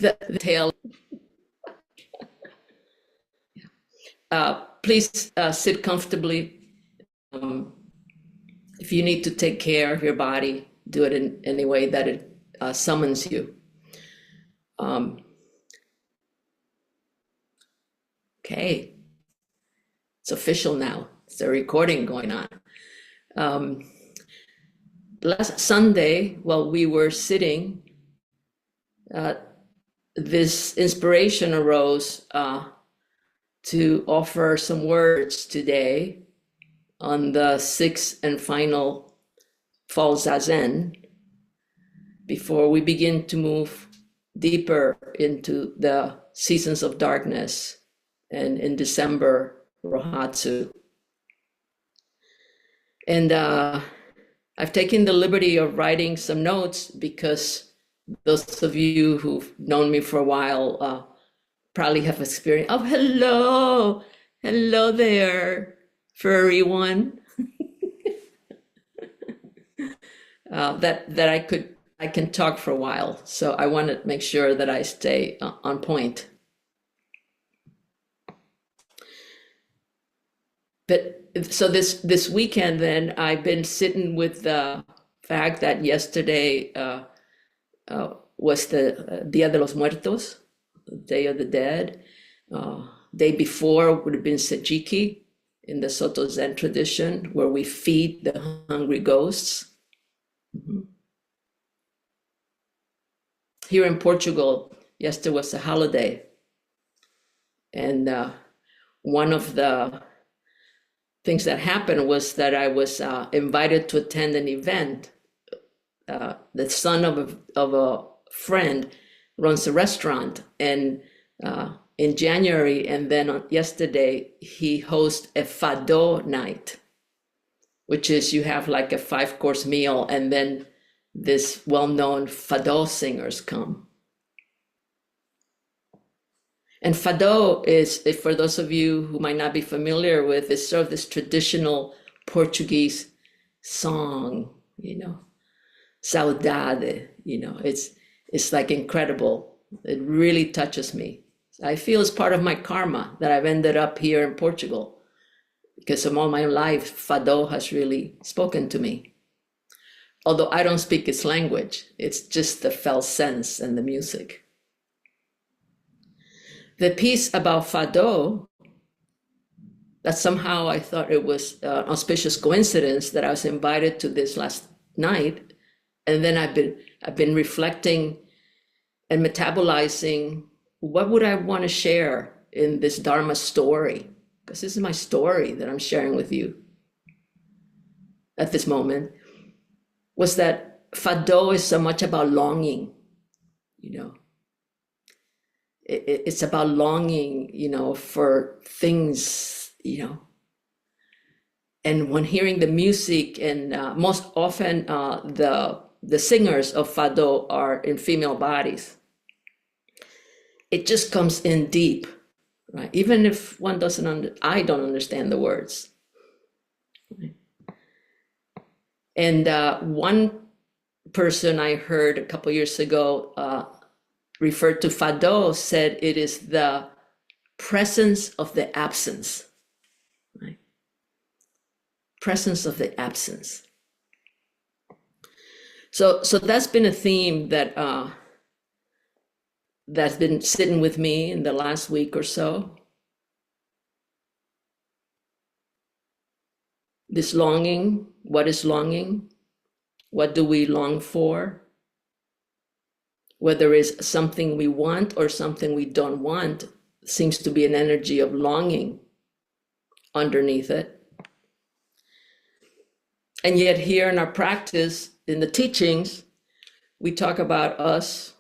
the tail. Please sit comfortably. If you need to take care of your body, do it in any way that it summons you. Okay, it's official now. It's a recording going on. Last Sunday, while we were sitting, this inspiration arose to offer some words today on the sixth and final fall zazen before we begin to move deeper into the seasons of darkness and in December, Rohatsu. And I've taken the liberty of writing some notes because those of you who've known me for a while probably have experienced, oh, hello there, furry one. that I can talk for a while. So I want to make sure that I stay on point. But so this weekend, then I've been sitting with the fact that yesterday was the Dia de los Muertos, the Day of the Dead. Day before would have been Sejiki in the Soto Zen tradition, where we feed the hungry ghosts. Here in Portugal, yesterday was a holiday, and one of the things that happened was that I was invited to attend an event. The son of a friend runs a restaurant, and in January, and then yesterday, he hosts a fado night, which is you have like a 5-course meal, and then this well-known fado singers come. And fado is, for those of you who might not be familiar with, is sort of this traditional Portuguese song, saudade, it's like incredible. It really touches me. I feel it's part of my karma that I've ended up here in Portugal, because of all my life, fado has really spoken to me. Although I don't speak its language, it's just the felt sense and the music. The piece about fado, that somehow I thought it was an auspicious coincidence that I was invited to this last night, and then I've been reflecting and metabolizing what would I want to share in this Dharma story, because this is my story that I'm sharing with you at this moment, was that fado is so much about longing, It's about longing, for things, And when hearing the music, and most often the singers of fado are in female bodies, it just comes in deep, right? Even if one doesn't, I don't understand the words. Right? And one person I heard a couple years ago referred to fado, said it is the presence of the absence, right? Presence of the absence. So that's been a theme that that's been sitting with me in the last week or so. This longing, what is longing? What do we long for? Whether it's something we want or something we don't want, seems to be an energy of longing underneath it. And yet here in our practice, in the teachings, we talk about us.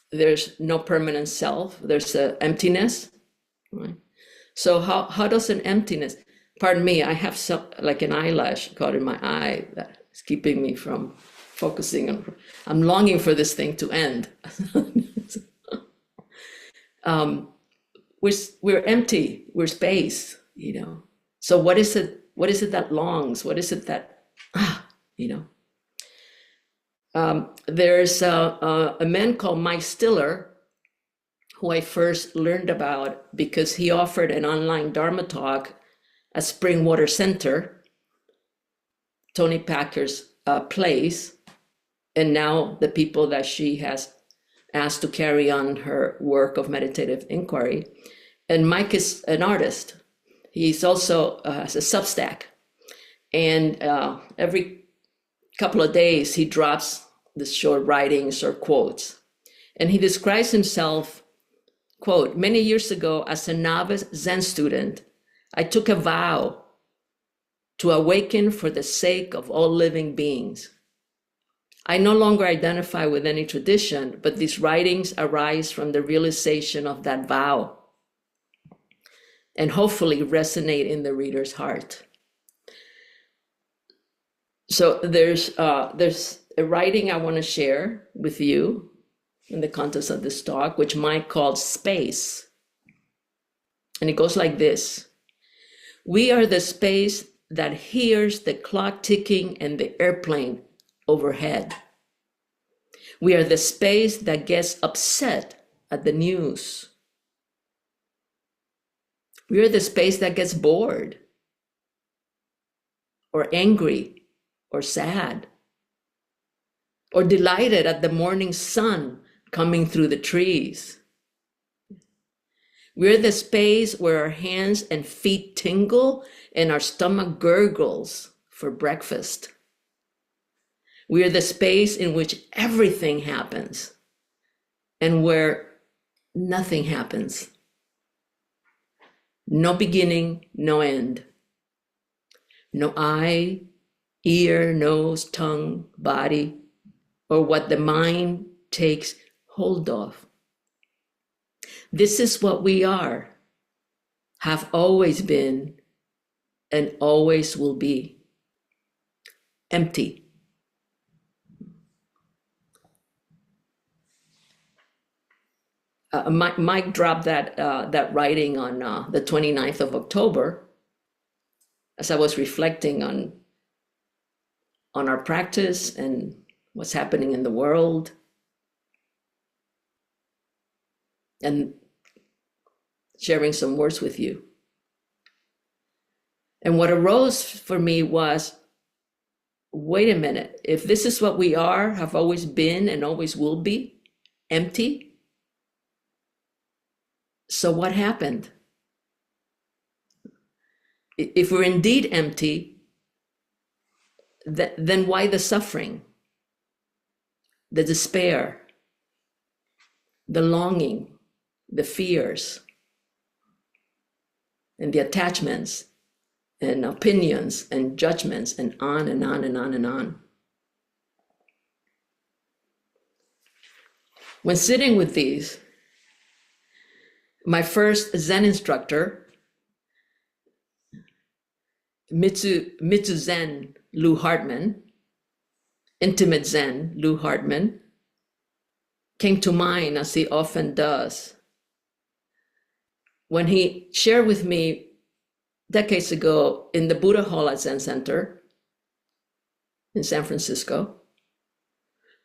There's no permanent self. There's an emptiness. Right? So how does an emptiness, pardon me, I have some, like an eyelash caught in my eye that is keeping me from focusing on, I'm longing for this thing to end. We're empty, we're space, So what is it that longs? What is it that, There's a man called Mike Stiller who I first learned about because he offered an online Dharma talk at Springwater Center, Tony Packer's place, and now the people that she has asked to carry on her work of meditative inquiry. And Mike is an artist. He's also has a Substack. And every couple of days, he drops the short writings or quotes. And he describes himself, quote, "Many years ago, as a novice Zen student, I took a vow to awaken for the sake of all living beings. I no longer identify with any tradition, but these writings arise from the realization of that vow and hopefully resonate in the reader's heart." So there's a writing I want to share with you in the context of this talk, which Mike called Space. And it goes like this: "We are the space that hears the clock ticking and the airplane overhead. We are the space that gets upset at the news. We are the space that gets bored or angry or sad or delighted at the morning sun coming through the trees. We're the space where our hands and feet tingle and our stomach gurgles for breakfast. We are the space in which everything happens and where nothing happens. No beginning, no end. No eye, ear, nose, tongue, body, or what the mind takes hold of. This is what we are, have always been, and always will be. Empty. Mike dropped that writing on the 29th of October as I was reflecting on our practice and what's happening in the world. And sharing some words with you. And what arose for me was, wait a minute, if this is what we are, have always been, and always will be, empty, so what happened? If we're indeed empty, then why the suffering, the despair, the longing, the fears, and the attachments, and opinions, and judgments, and on and on and on and on? When sitting with these, my first Zen instructor, Mitsu Zen Lou Hartman, Intimate Zen Lou Hartman, came to mind, as he often does, when he shared with me decades ago in the Buddha Hall at Zen Center in San Francisco,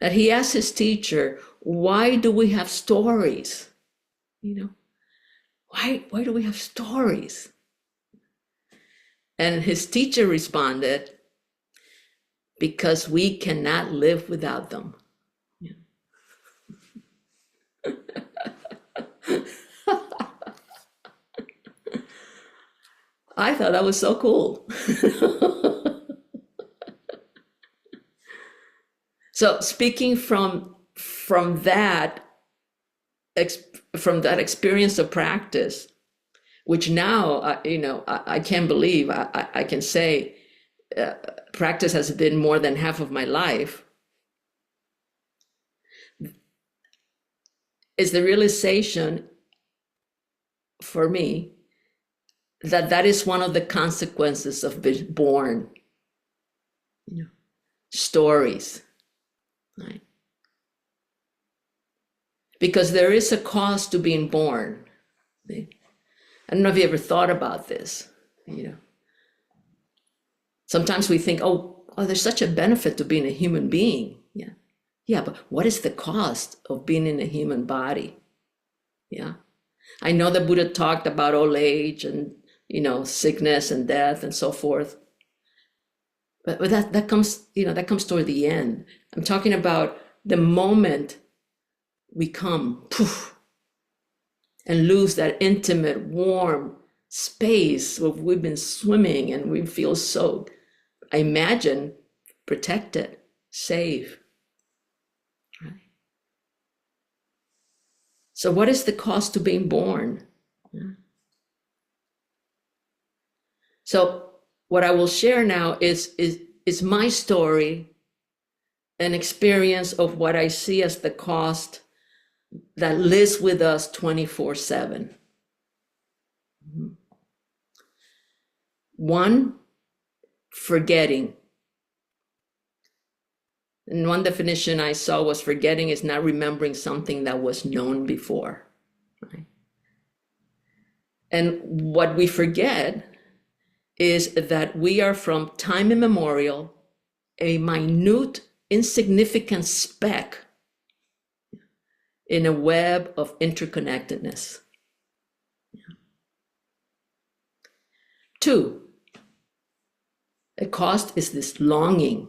that he asked his teacher, why do we have stories? Why do we have stories? And his teacher responded, because we cannot live without them. I thought that was so cool. So speaking from that experience of practice, which now I can't believe I can say practice has been more than half of my life, is the realization for me that is one of the consequences of being born. Stories, right? Because there is a cost to being born. I don't know if you ever thought about this. Sometimes we think, oh, there's such a benefit to being a human being. Yeah, but what is the cost of being in a human body? Yeah. I know the Buddha talked about old age and, sickness and death and so forth. But that comes, that comes toward the end. I'm talking about the moment we come, poof, and lose that intimate, warm space where we've been swimming and we feel so, I imagine, protected, safe. Right? So what is the cost to being born? Yeah. So what I will share now is my story, an experience of what I see as the cost that lives with us 24/7. One, forgetting. And one definition I saw was forgetting is not remembering something that was known before. Right? And what we forget is that we are from time immemorial a minute, insignificant speck in a web of interconnectedness. Two, a cost is this longing.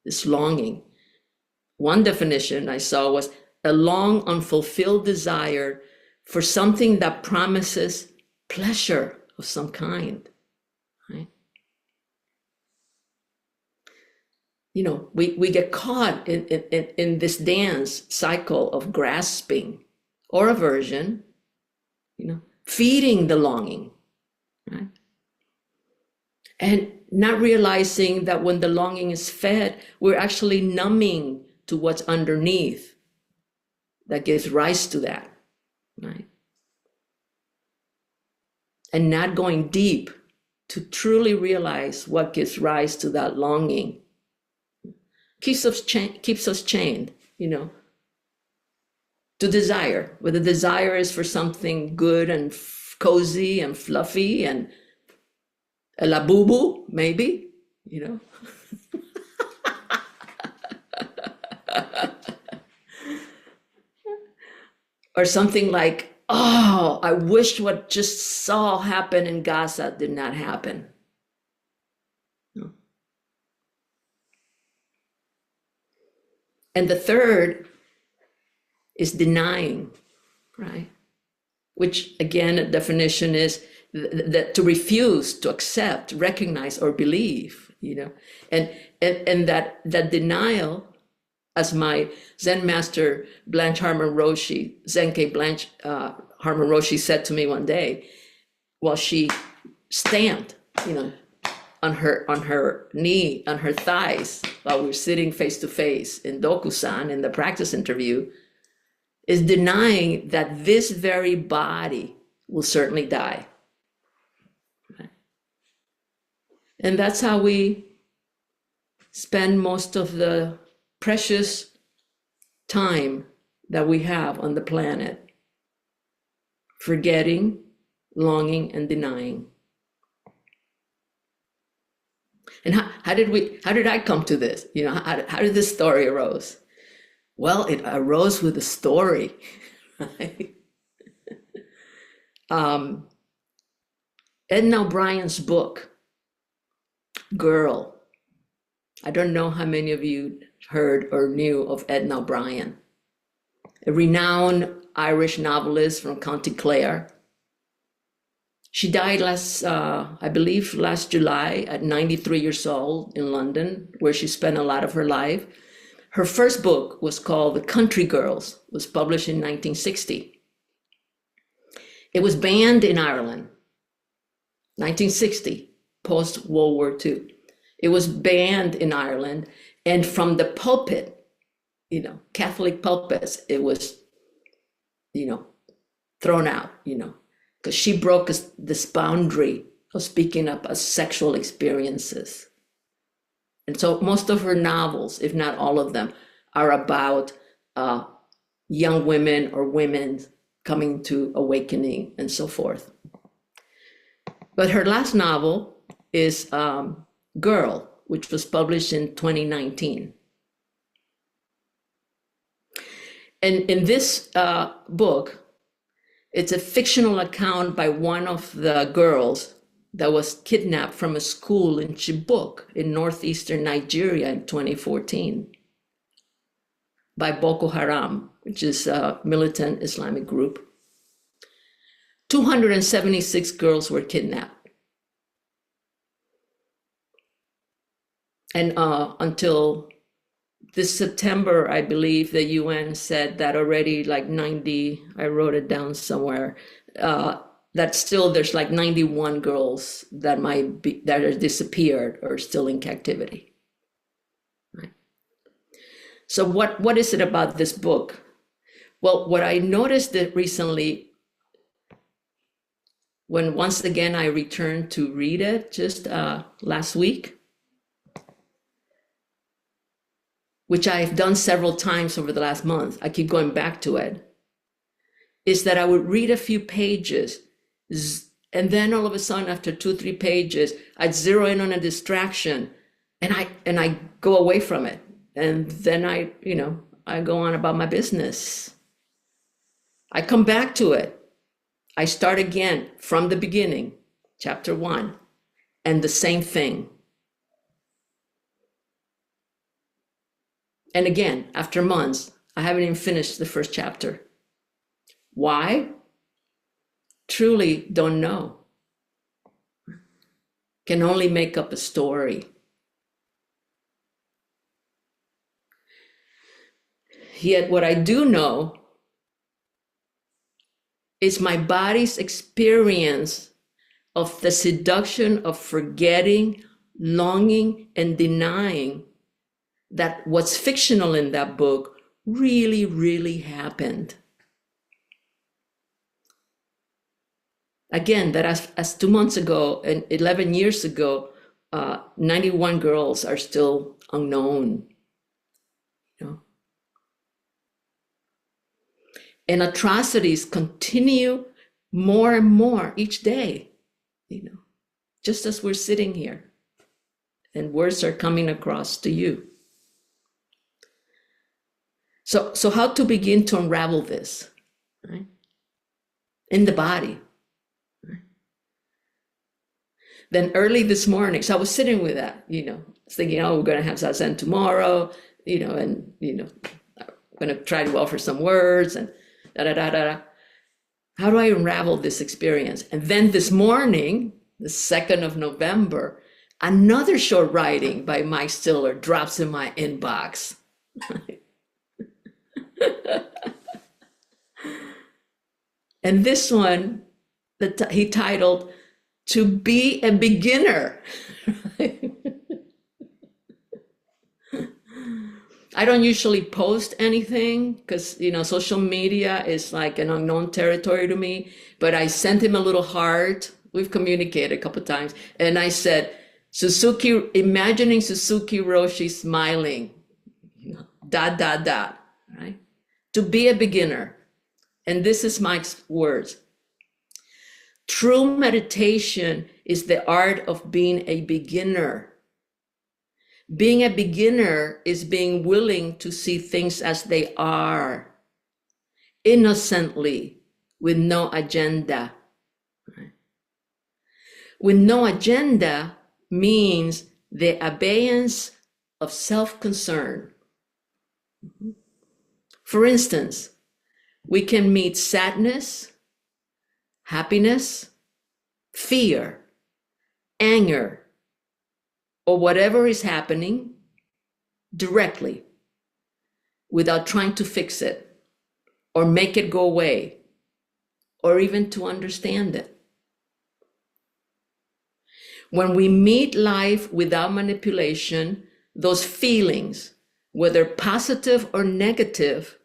This longing. One definition I saw was a long, unfulfilled desire for something that promises pleasure of some kind. Right? We get caught in this dance cycle of grasping or aversion, feeding the longing, right? And not realizing that when the longing is fed, we're actually numbing to what's underneath that gives rise to that, right? And not going deep to truly realize what gives rise to that longing. Keeps us chained, to desire, where the desire is for something good and cozy and fluffy and a labubu, maybe, or something like, oh, I wish what just saw happen in Gaza did not happen. And the third is denying, right? Which again, a definition is that to refuse, to accept, recognize, or believe, and that denial, as my Zen master Blanche Harmon Roshi, Zenke Blanche Harmon Roshi said to me one day, while she stamped, on her knee, on her thighs, while we were sitting face to face in Dokusan in the practice interview, is denying that this very body will certainly die. Right? And that's how we spend most of the precious time that we have on the planet, forgetting, longing, and denying. And how did I come to this? How did this story arose? Well, it arose with a story, right? Edna O'Brien's book, Girl. I don't know how many of you heard or knew of Edna O'Brien, a renowned Irish novelist from County Clare. She died last July at 93 years old in London, where she spent a lot of her life. Her first book was called The Country Girls, was published in 1960. It was banned in Ireland, 1960, post-World War II. It was banned in Ireland, and from the pulpit, Catholic pulpits, it was, thrown out, because she broke this boundary of speaking up as sexual experiences. And so most of her novels, if not all of them, are about young women or women coming to awakening and so forth. But her last novel is Girl, which was published in 2019. And in this book, It's a fictional account by one of the girls that was kidnapped from a school in Chibok in northeastern Nigeria in 2014 by Boko Haram, which is a militant Islamic group. 276 girls were kidnapped. And until this September, I believe the UN said that already like 90, I wrote it down somewhere, that still there's like 91 girls that might be, that are disappeared or still in captivity. Right? So what is it about this book? Well, what I noticed that recently, when once again I returned to read it just last week, which I've done several times over the last month, I keep going back to it, is that I would read a few pages, and then all of a sudden, after 2-3 pages, I'd zero in on a distraction, and I go away from it, and then I go on about my business. I come back to it. I start again from the beginning, chapter 1, and the same thing. And again, after months, I haven't even finished the first chapter. Why? Truly don't know. Can only make up a story. Yet what I do know is my body's experience of the seduction of forgetting, longing, and denying that what's fictional in that book really, really happened. Again, that as 2 months ago and 11 years ago, 91 girls are still unknown. And atrocities continue more and more each day, just as we're sitting here, and words are coming across to you. So how to begin to unravel this, right? In the body. Right? Then early this morning, so I was sitting with that, thinking, we're going to have zazen tomorrow, and, I'm going to try to offer some words and da-da-da-da. How do I unravel this experience? And then this morning, the 2nd of November, another short writing by Mike Stiller drops in my inbox. And this one, he titled, "To Be a Beginner." I don't usually post anything because, social media is like an unknown territory to me, but I sent him a little heart. We've communicated a couple of times. And I said, imagining Suzuki Roshi smiling, ... right? To be a beginner. And this is Mike's words. True meditation is the art of being a beginner. Being a beginner is being willing to see things as they are, innocently, with no agenda. With no agenda means the abeyance of self-concern. For instance, we can meet sadness, happiness, fear, anger, or whatever is happening directly without trying to fix it or make it go away or even to understand it. When we meet life without manipulation, those feelings, whether positive or negative,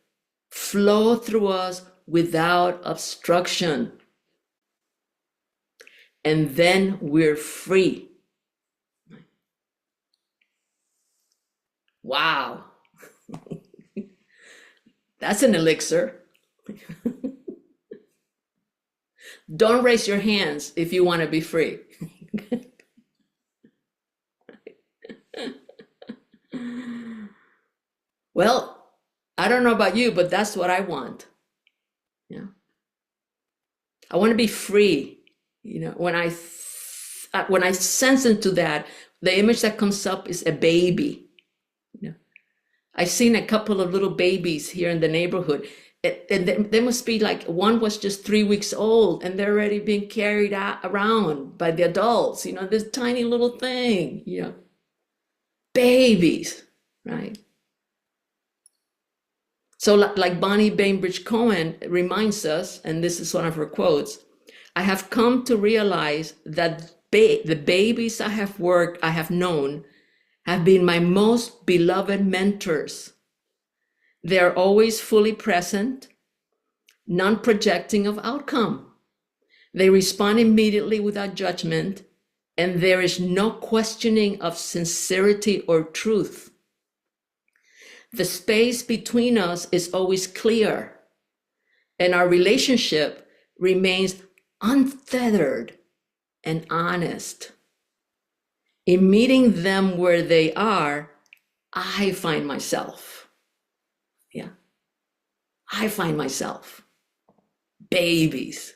flow through us without obstruction. And then we're free. Wow. That's an elixir. Don't raise your hands if you want to be free. Well, I don't know about you, but that's what I want. Yeah. I want to be free. When I sense into that, the image that comes up is a baby. I've seen a couple of little babies here in the neighborhood. And they must be like, one was just 3 weeks old and they're already being carried around by the adults, this tiny little thing, babies, right? So like Bonnie Bainbridge Cohen reminds us, and this is one of her quotes, I have come to realize that the babies I have known have been my most beloved mentors. They are always fully present, non-projecting of outcome. They respond immediately without judgment, and there is no questioning of sincerity or truth. The space between us is always clear, and our relationship remains untethered and honest. In meeting them where they are, I find myself. Yeah. I find myself. Babies,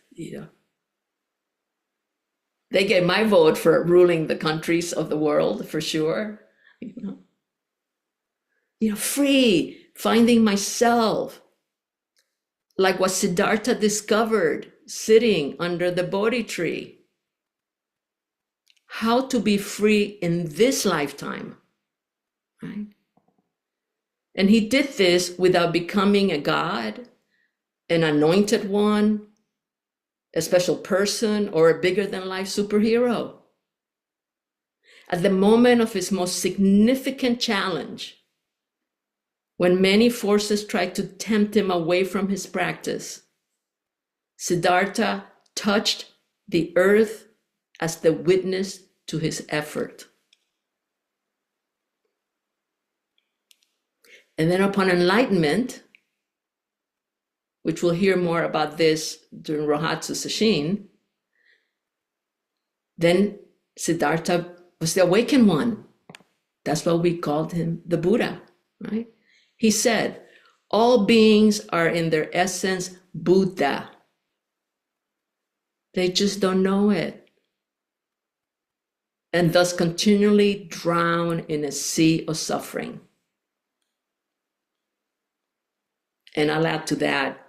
They get my vote for ruling the countries of the world, for sure. Free, finding myself. Like what Siddhartha discovered sitting under the Bodhi tree. How to be free in this lifetime, right? And he did this without becoming a god, an anointed one, a special person, or a bigger than life superhero. At the moment of his most significant challenge, when many forces tried to tempt him away from his practice, Siddhartha touched the earth as the witness to his effort. And then upon enlightenment, which we'll hear more about this during Rohatsu Sesshin, then Siddhartha was the awakened one. That's why we called him the Buddha, right? He said, all beings are in their essence Buddha. They just don't know it. And thus continually drown in a sea of suffering. And I'll add to that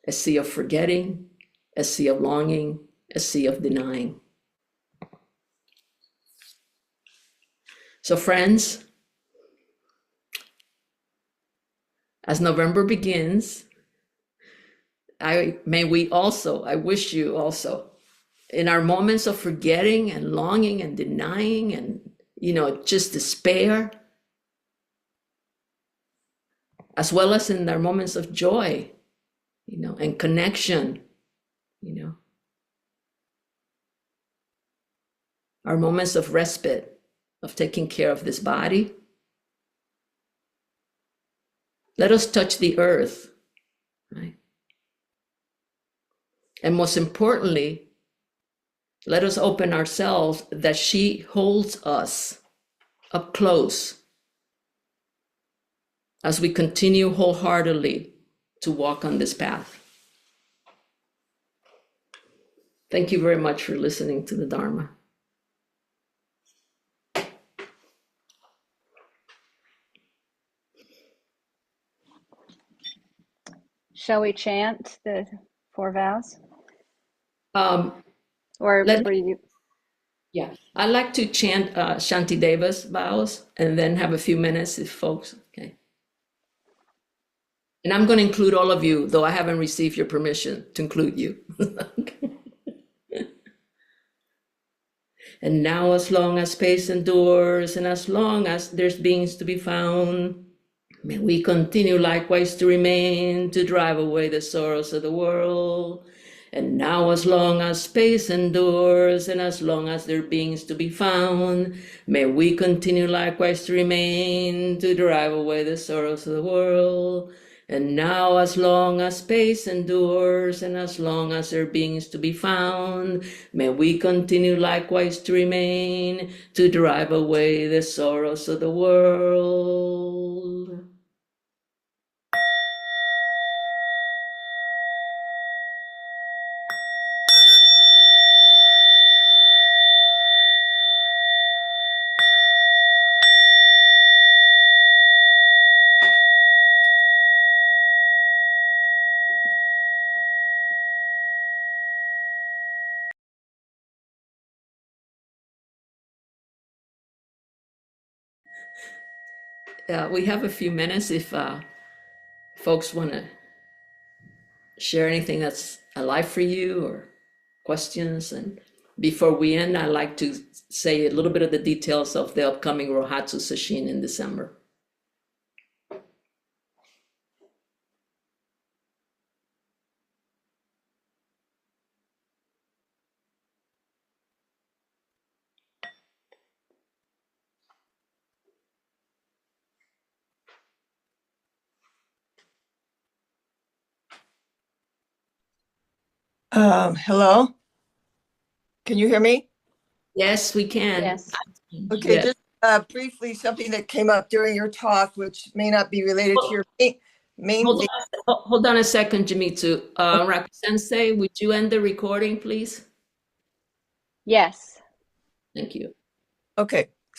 a sea of forgetting, a sea of longing, a sea of denying. So friends, as November begins, I wish you also, in our moments of forgetting and longing and denying and, just despair, as well as in our moments of joy, and connection, our moments of respite, of taking care of this body. Let us touch the earth, right? And most importantly, let us open ourselves that she holds us up close as we continue wholeheartedly to walk on this path. Thank you very much for listening to the Dharma. Shall we chant the 4 vows? Yeah, I'd like to chant Shantideva's vows and then have a few minutes if folks, okay. And I'm going to include all of you, though I haven't received your permission to include you. And now, as long as space endures, and as long as there's beings to be found, may we continue likewise to remain, to drive away the sorrows of the world. And now, as long as space endures, and as long as there are beings to be found, may we continue likewise to remain, to drive away the sorrows of the world. And now, as long as space endures, and as long as there are beings to be found, may we continue likewise to remain, to drive away the sorrows of the world. we have a few minutes if folks want to share anything that's alive for you or questions. And before we end, I'd like to say a little bit of the details of the upcoming Rohatsu Sesshin in December. Hello? Can you hear me? Yes, we can. Yes. Okay, Yes. just briefly, something that came up during your talk, which may not be related to your main Hold thing. on, hold on a second, Jimitsu. Raku Sensei, would you end the recording, please? Yes. Thank you. Okay.